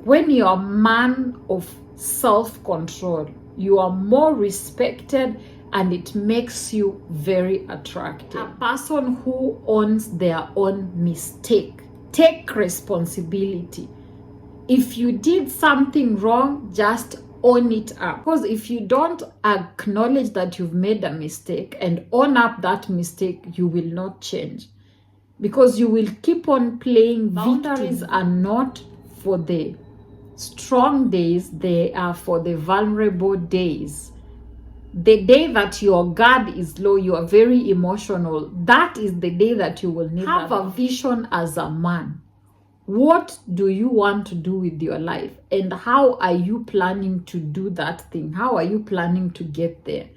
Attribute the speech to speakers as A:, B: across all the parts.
A: when you're a man of self-control, you are more respected and it makes you very attractive. A person who owns their own mistake, take responsibility. If you did something wrong, just own it up. Because if you don't acknowledge that you've made a mistake and own up that mistake, you will not change. Because you will keep on playing victim. Boundaries are not for the strong days, they are for the vulnerable days. The day that your guard is low, you are very emotional, that is the day that you will need have a vision as a man. What do you want to do with your life, and how are you planning to do that thing? How are you planning to get there?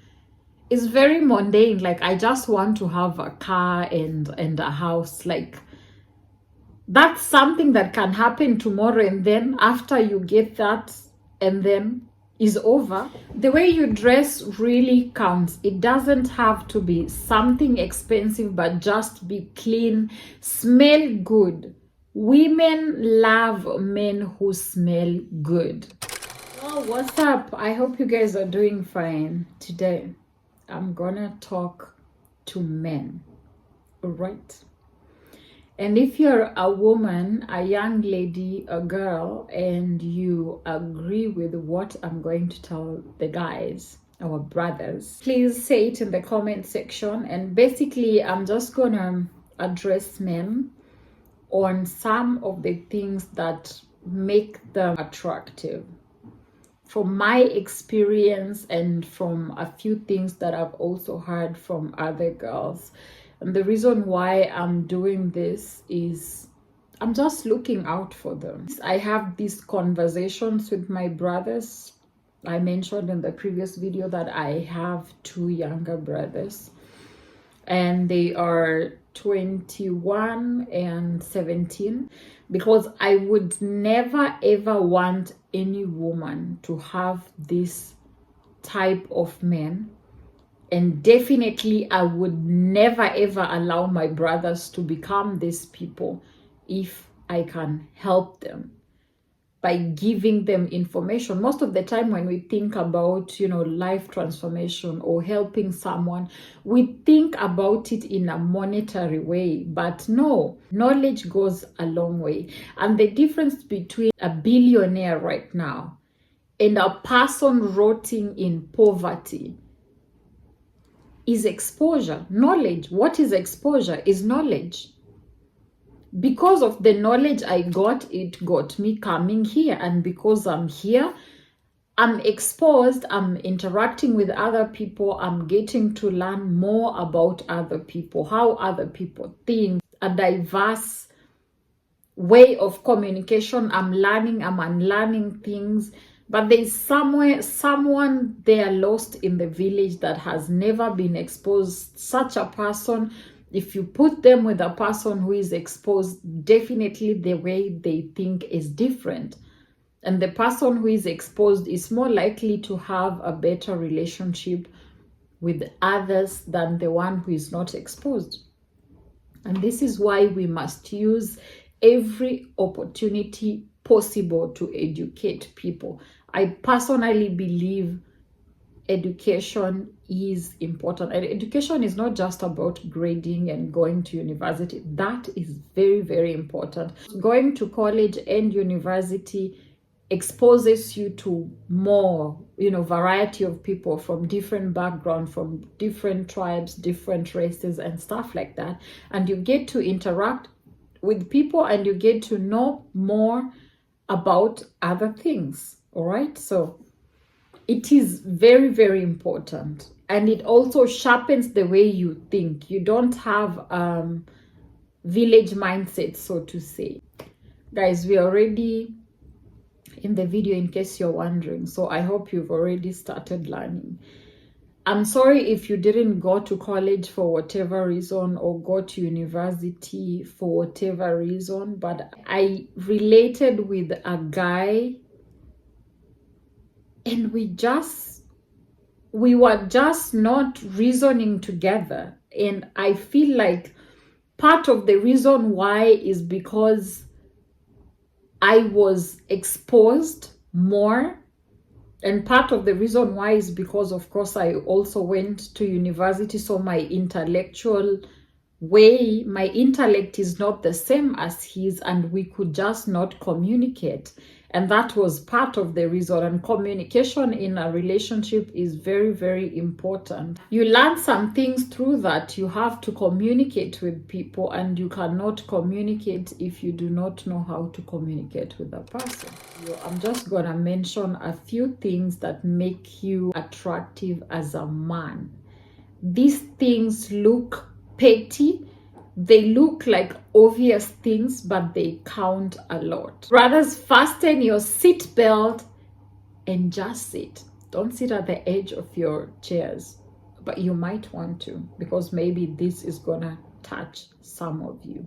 A: It's very mundane, like I just want to have a car and a house. Like that's something that can happen tomorrow, and then after you get that and then is over. The way you dress really counts. It doesn't have to be something expensive, but just be clean, smell good. Women love men who smell good. Oh, what's up? I hope you guys are doing fine. Today I'm gonna talk to men, all right? And if you're a woman, a young lady, a girl, and you agree with what I'm going to tell the guys, our brothers, please say it in the comment section. And basically, I'm just gonna address men on some of the things that make them attractive. From my experience and from a few things that I've also heard from other girls. And the reason why I'm doing this is I'm just looking out for them. I have these conversations with my brothers. I mentioned in the previous video that I have two younger brothers, and they are 21 and 17, because I would never ever want any woman to have this type of men. And definitely I would never ever allow my brothers to become these people if I can help them by giving them information. Most of the time when we think about, life transformation or helping someone, we think about it in a monetary way. But no, knowledge goes a long way. And the difference between a billionaire right now and a person rotting in poverty is exposure, knowledge. What is exposure? Is knowledge. Because of the knowledge I got, it got me coming here. And because I'm here, I'm exposed, I'm interacting with other people, I'm getting to learn more about other people, how other people think, a diverse way of communication. I'm learning, I'm unlearning things. But there's someone there lost in the village that has never been exposed. Such a person, if you put them with a person who is exposed, definitely the way they think is different. And the person who is exposed is more likely to have a better relationship with others than the one who is not exposed. And this is why we must use every opportunity possible to educate people. I personally believe education is important. And education is not just about grading and going to university. That is very, very important. Going to college and university exposes you to more, variety of people from different backgrounds, from different tribes, different races and stuff like that. And you get to interact with people and you get to know more about other things. All right, so it is very, very important, and it also sharpens the way you think. You don't have village mindset, so to say. Guys, we are already in the video, in case you're wondering, so I hope you've already started learning. I'm sorry if you didn't go to college for whatever reason or go to university for whatever reason, but I related with a guy and we were just not reasoning together. And I feel like part of the reason why is because I was exposed more. And part of the reason why is because, of course, I also went to university. So my intellectual way, my intellect is not the same as his, and we could just not communicate. And that was part of the reason. And communication in a relationship is very, very important. You learn some things through that. You have to communicate with people, and you cannot communicate if you do not know how to communicate with a person. I'm just gonna mention a few things that make you attractive as a man. These things look petty. They look like obvious things, but they count a lot. Brothers, fasten your seat belt and just sit. Don't sit at the edge of your chairs, but you might want to, because maybe this is gonna touch some of you.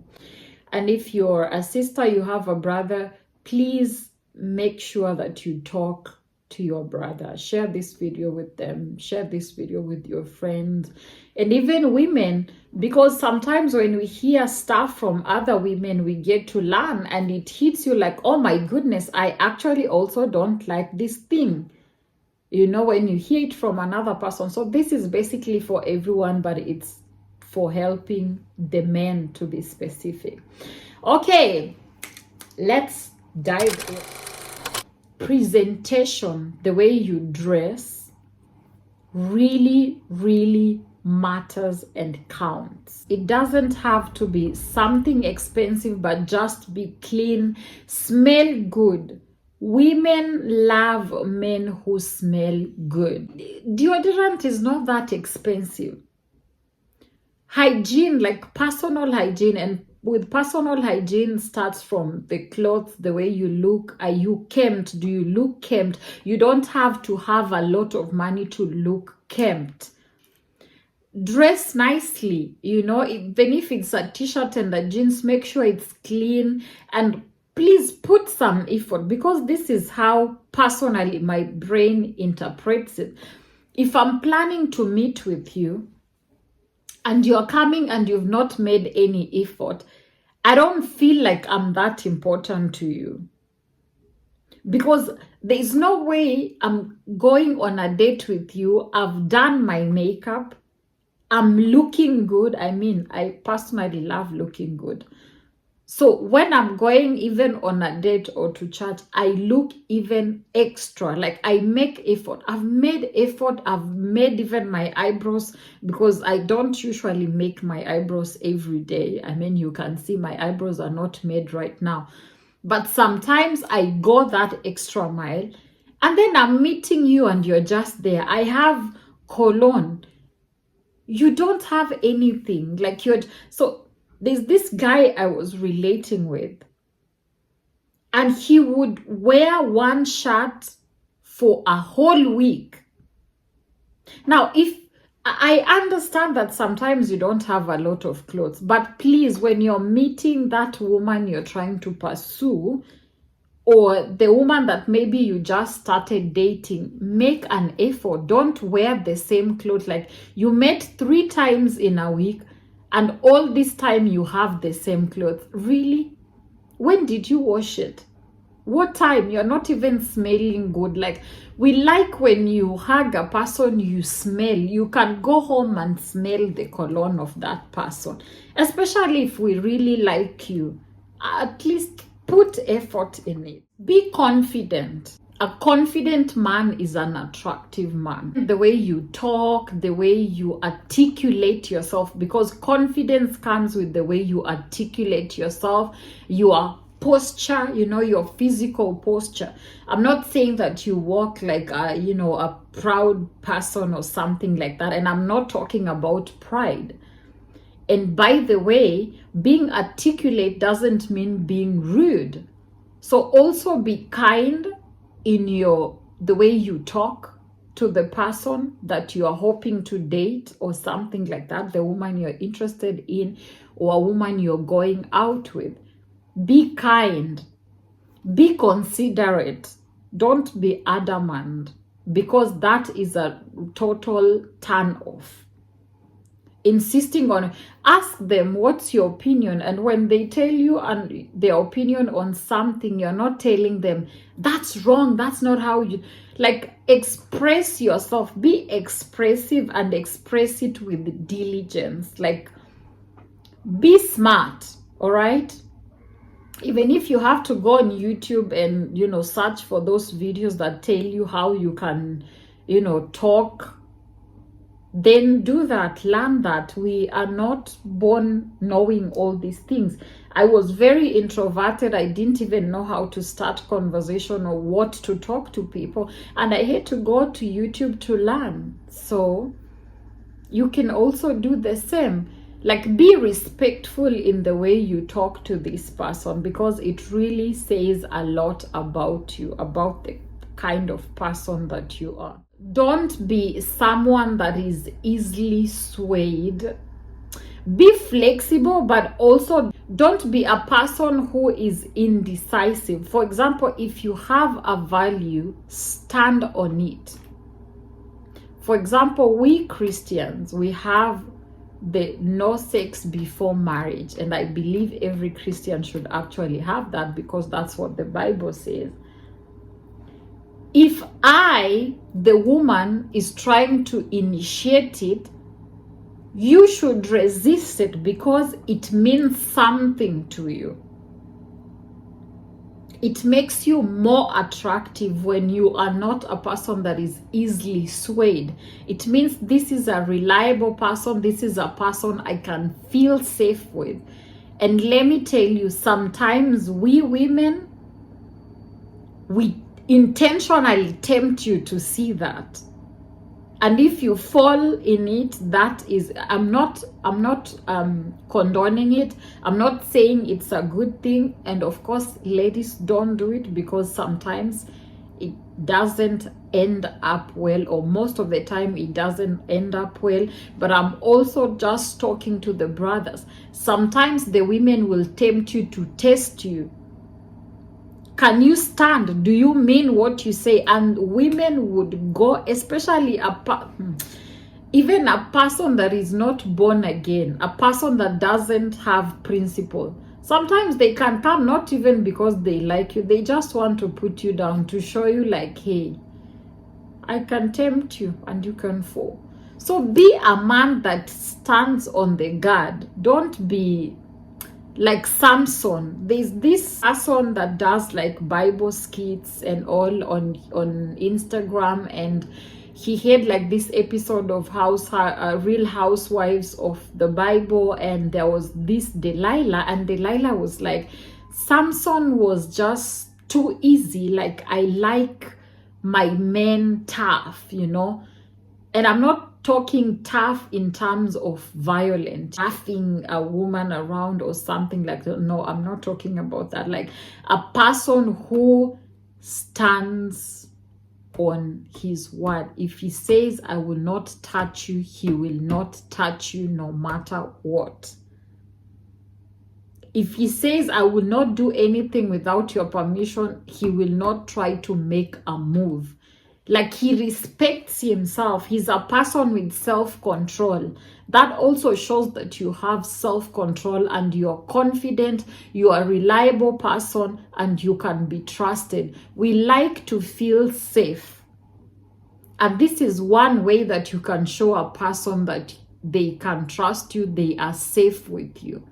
A: And if you're a sister, you have a brother, please make sure that you talk to your brother. Share this video with them. Share this video with your friends. And even women, because sometimes when we hear stuff from other women, we get to learn, and it hits you like, oh my goodness, I actually also don't like this thing. You know, when you hear it from another person. So this is basically for everyone, but it's for helping the men, to be specific. Okay, let's dive in. Presentation, the way you dress, really, really matters and counts. It doesn't have to be something expensive, but just be clean, smell good. Women love men who smell good. Deodorant is not that expensive. Hygiene, like personal hygiene, and with personal hygiene starts from the clothes, the way you look. Are you kempt? Do you look kempt? You don't have to have a lot of money to look kempt. Dress nicely, you know, even if it's a t-shirt and a jeans, make sure it's clean, and please put some effort, because this is how personally my brain interprets it. If I'm planning to meet with you and you're coming and you've not made any effort, I don't feel like I'm that important to you. Because there is no way I'm going on a date with you. I've done my makeup. I'm looking good. I mean, I personally love looking good. So when I'm going even on a date or to church, I look even extra. Like I make effort. I've made effort. I've made even my eyebrows, because I don't usually make my eyebrows every day. I mean, you can see my eyebrows are not made right now. But sometimes I go that extra mile, and then I'm meeting you and you're just there. I have cologne. You don't have anything. Like so there's this guy I was relating with, and he would wear one shirt for a whole week. Now, if I understand that sometimes you don't have a lot of clothes, but please, when you're meeting that woman you're trying to pursue, or the woman that maybe you just started dating, make an effort. Don't wear the same clothes. Like you met 3 times in a week, and all this time you have the same clothes. Really? When did you wash it? What time? You're not even smelling good. Like, we like when you hug a person, you smell. You can go home and smell the cologne of that person. Especially if we really like you. At least put effort in it. Be confident. A confident man is an attractive man. The way you talk, the way you articulate yourself, because confidence comes with the way you articulate yourself, your posture, you know, your physical posture. I'm not saying that you walk like a proud person or something like that. And I'm not talking about pride. And by the way, being articulate doesn't mean being rude. So also be kind in the way you talk to the person that you are hoping to date or something like that, the woman you're interested in or a woman you're going out with. Be kind. Be considerate. Don't be adamant, because that is a total turn off. insisting on, ask them what's your opinion, and when they tell you and their opinion on something, you're not telling them that's wrong, that's not how you, like, express yourself, be expressive and express it with diligence. Like, be smart, all right? Even if you have to go on YouTube and, you know, search for those videos that tell you how you can, you know, talk, then do that, learn that. We are not born knowing all these things. I was very introverted. I didn't even know how to start conversation or what to talk to people. And I had to go to YouTube to learn. So you can also do the same. Like, be respectful in the way you talk to this person, because it really says a lot about you, about the kind of person that you are. Don't be someone that is easily swayed. Be flexible, but also don't be a person who is indecisive. For example, if you have a value, stand on it. For example, we Christians, we have the no sex before marriage, and I believe every Christian should actually have that, because that's what the Bible says. If I, the woman, is trying to initiate it, you should resist it, because it means something to you. It makes you more attractive when you are not a person that is easily swayed. It means this is a reliable person. This is a person I can feel safe with. And let me tell you, sometimes we women, we intentionally tempt you to see that. And if you fall in it, that is, I'm not condoning it. I'm not saying it's a good thing. And of course, ladies, don't do it, because sometimes it doesn't end up well, or most of the time it doesn't end up well. But I'm also just talking to the brothers. Sometimes the women will tempt you to test you. Can you stand? Do you mean what you say? And women would go, especially even a person that is not born again, a person that doesn't have principle. Sometimes they can come, not even because they like you. They just want to put you down, to show you like, hey, I can tempt you and you can fall. So be a man that stands on the guard. Don't be like Samson. There's this person that does like Bible skits and all on Instagram, and he had like this episode of Real Housewives of the Bible, and there was this Delilah, and Delilah was like, Samson was just too easy. Like, I like my men tough, you know. And I'm not talking tough in terms of violent, toughing a woman around or something like that. No, I'm not talking about that. Like a person who stands on his word. If he says, I will not touch you, he will not touch you no matter what. If he says, I will not do anything without your permission, he will not try to make a move. Like, he respects himself. He's a person with self-control. That also shows that you have self-control and you're confident, you are a reliable person, and you can be trusted. We like to feel safe. And this is one way that you can show a person that they can trust you, they are safe with you.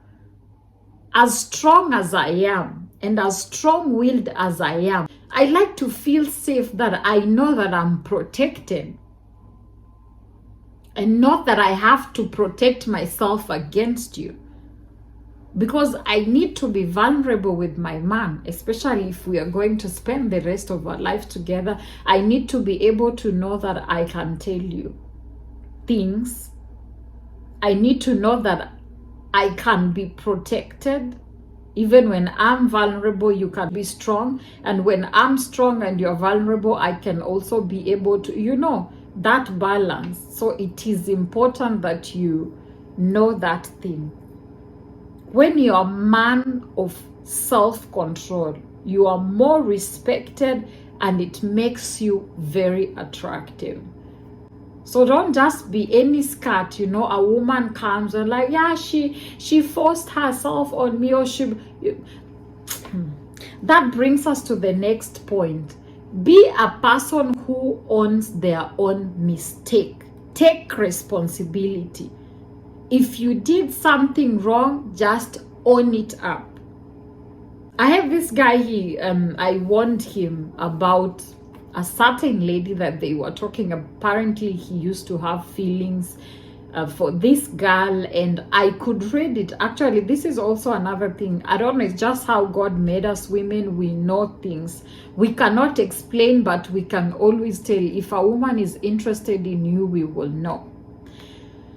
A: As strong as I am, and as strong-willed as I am, I like to feel safe, that I know that I'm protected. And not that I have to protect myself against you. Because I need to be vulnerable with my man, especially if we are going to spend the rest of our life together. I need to be able to know that I can tell you things. I need to know that I can be protected. Even when I'm vulnerable, you can be strong. And when I'm strong and you're vulnerable, I can also be able to, you know, that balance. So it is important that you know that thing. When you're a man of self-control, you are more respected, and it makes you very attractive. So don't just be any scat, you know, a woman comes and like, yeah, she forced herself on me, or that brings us to the next point. Be a person who owns their own mistake. Take responsibility. If you did something wrong, just own it up. I have this guy, I warned him about a certain lady that they were talking. Apparently he used to have feelings for this girl, and I could read it. Actually, this is also another thing. I don't know, it's just how God made us women. We know things we cannot explain, but we can always tell. If a woman is interested in you, we will know.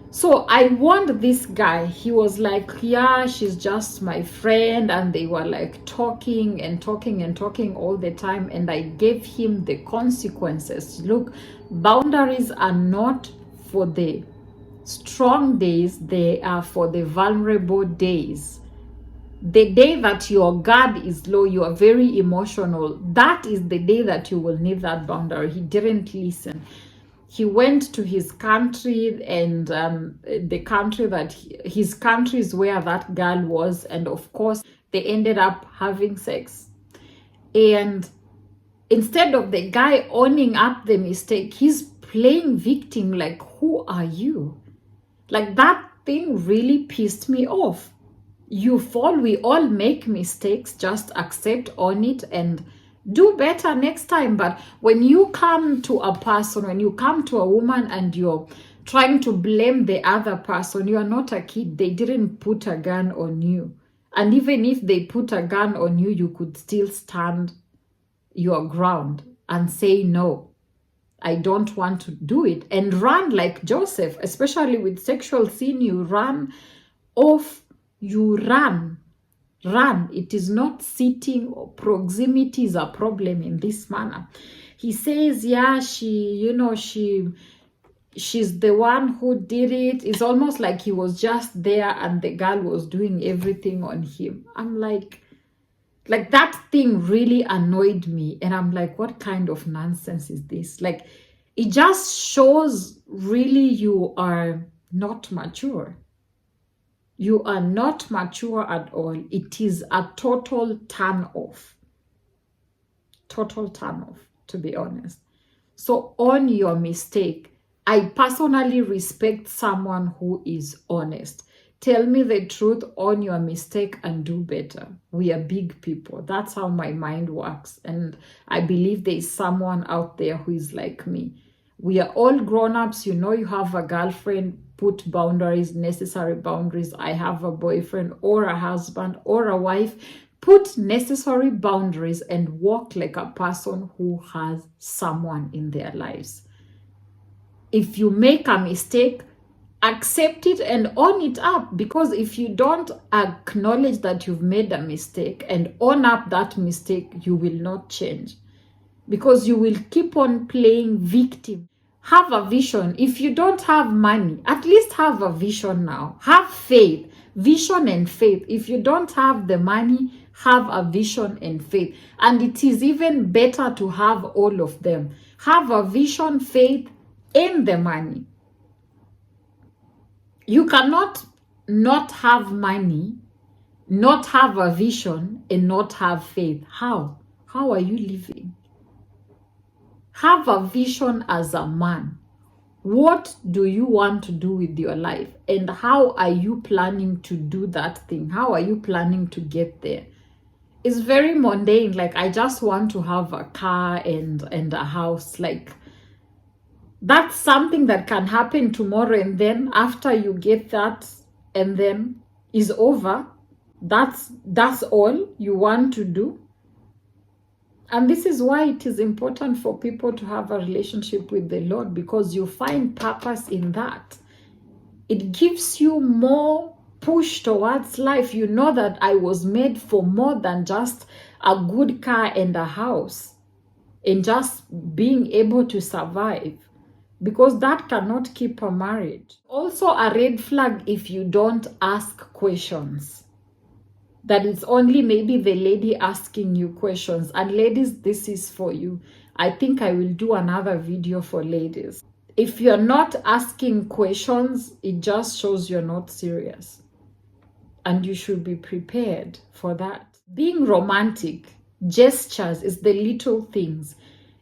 A: So I warned this guy. He was like, yeah, she's just my friend. And they were like talking and talking and talking all the time. And I gave him the consequences. Look, boundaries are not for the strong days. They are for the vulnerable days. The day that your guard is low, you are very emotional, that is the day that you will need that boundary. He didn't listen. He went to his country, and the country that his country is where that girl was, and of course they ended up having sex. And instead of the guy owning up the mistake, he's playing victim. Like, who are you? Like, that thing really pissed me off. You fall, we all make mistakes, just accept, own it, and do better next time. But when you come to a person, when you come to a woman and you're trying to blame the other person, you are not a kid. They didn't put a gun on you. And even if they put a gun on you, you could still stand your ground and say, no, I don't want to do it, and run like Joseph. Especially with sexual sin, you run off, you run. It is not sitting, or proximity is a problem in this manner. He says, yeah, she's the one who did it. It's almost like he was just there and the girl was doing everything on him. I'm like that thing really annoyed me. And I'm like, what kind of nonsense is this? Like, it just shows really you are not mature. You are not mature at all. It is a total turn off. Total turn off, to be honest. So own your mistake. I personally respect someone who is honest. Tell me the truth, own your mistake, and do better. We are big people. That's how my mind works. And I believe there is someone out there who is like me. We are all grown-ups. You know, you have a girlfriend, put boundaries, necessary boundaries. I have a boyfriend or a husband or a wife, put necessary boundaries and walk like a person who has someone in their lives. If you make a mistake, accept it and own it up, because if you don't acknowledge that you've made a mistake and own up that mistake, you will not change, because you will keep on playing victim. Have a vision. If you don't have money, at least have a vision now. Have faith, vision and faith. If you don't have the money, have a vision and faith. And it is even better to have all of them. Have a vision, faith, and the money. You cannot not have money, not have a vision, and not have faith. How? How are you living? Have a vision as a man. What do you want to do with your life? And how are you planning to do that thing? How are you planning to get there? It's very mundane. Like, I just want to have a car and a house. Like, that's something that can happen tomorrow, and then after you get that and then is over. That's all you want to do. And this is why it is important for people to have a relationship with the Lord, because you find purpose in that. It gives you more push towards life. You know that I was made for more than just a good car and a house and just being able to survive, because that cannot keep a marriage. Also a red flag if you don't ask questions. That it's only maybe the lady asking you questions. And ladies, this is for you. I think I will do another video for ladies. If you're not asking questions, it just shows you're not serious. And you should be prepared for that. Being romantic, gestures is the little things.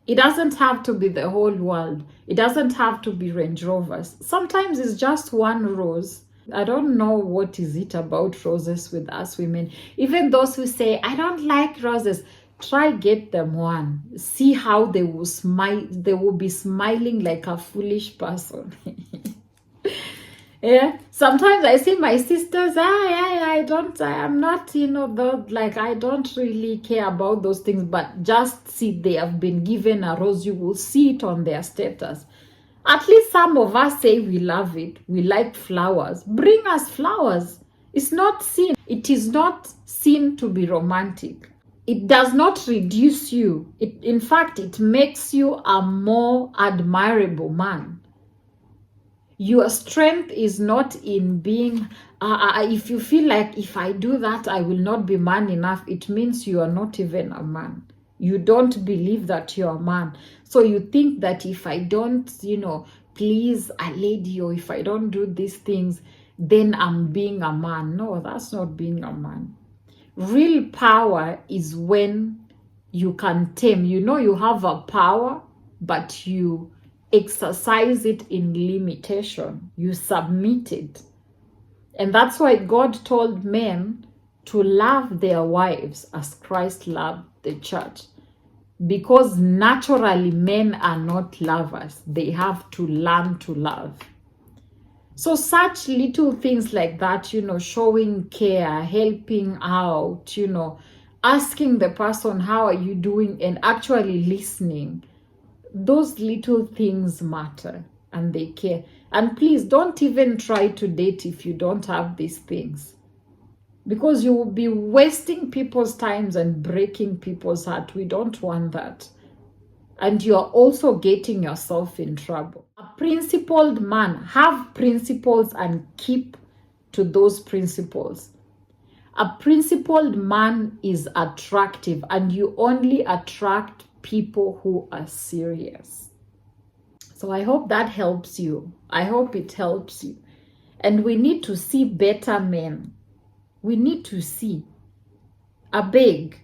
A: It doesn't have to be the whole world. It doesn't have to be Range Rovers. Sometimes it's just one rose. I don't know what is it about roses with us women. Even those who say, I don't like roses, try get them one. See how they will smile. They will be smiling like a foolish person. Yeah, sometimes I see my sisters, I am not, like, I don't really care about those things, but just see they have been given a rose, you will see it on their status. At least some of us say we love it, we like flowers. Bring us flowers. It's not sin. It is not sin to be romantic. It does not reduce you. In fact, it makes you a more admirable man. Your strength is not in being, if you feel like if I do that, I will not be man enough, it means you are not even a man. You don't believe that you're a man. So you think that if I don't, please a lady, or if I don't do these things, then I'm being a man. No, that's not being a man. Real power is when you can tame. You have a power, but you exercise it in limitation. You submit it. And that's why God told men to love their wives as Christ loved the church. Because naturally men are not lovers. They have to learn to love. So such little things like that, showing care, helping out, asking the person, how are you doing, and actually listening. Those little things matter and they care. And please don't even try to date if you don't have these things, because you will be wasting people's times and breaking people's heart. We don't want that. And you are also getting yourself in trouble. A principled man, have principles and keep to those principles. A principled man is attractive, and you only attract people who are serious. So I hope that helps you. I hope it helps you. And we need to see better men. We need to see. I beg.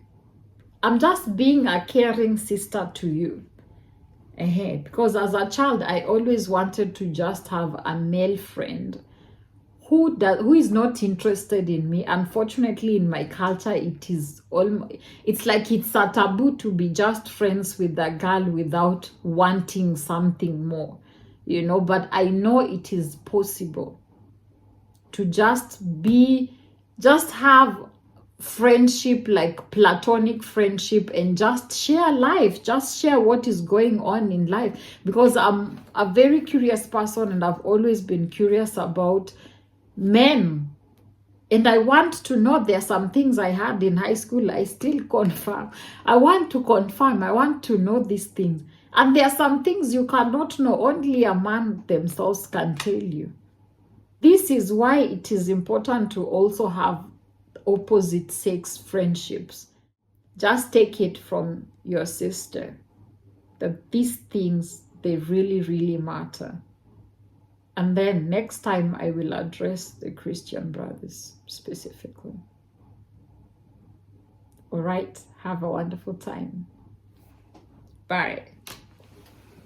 A: I'm just being a caring sister to you. Because as a child, I always wanted to just have a male friend who is not interested in me. Unfortunately, in my culture, it's like it's a taboo to be just friends with a girl without wanting something more, but I know it is possible to just have friendship, like platonic friendship, and just share life, just share what is going on in life. Because I'm a very curious person, and I've always been curious about men, and I want to know. There are some things I had in high school I still confirm. I want to know these things. And there are some things you cannot know. Only a man themselves can tell you. This is why it is important to also have opposite sex friendships. Just take it from your sister that these things, they really, really matter. And then next time I will address the Christian brothers specifically. All right. Have a wonderful time. Bye.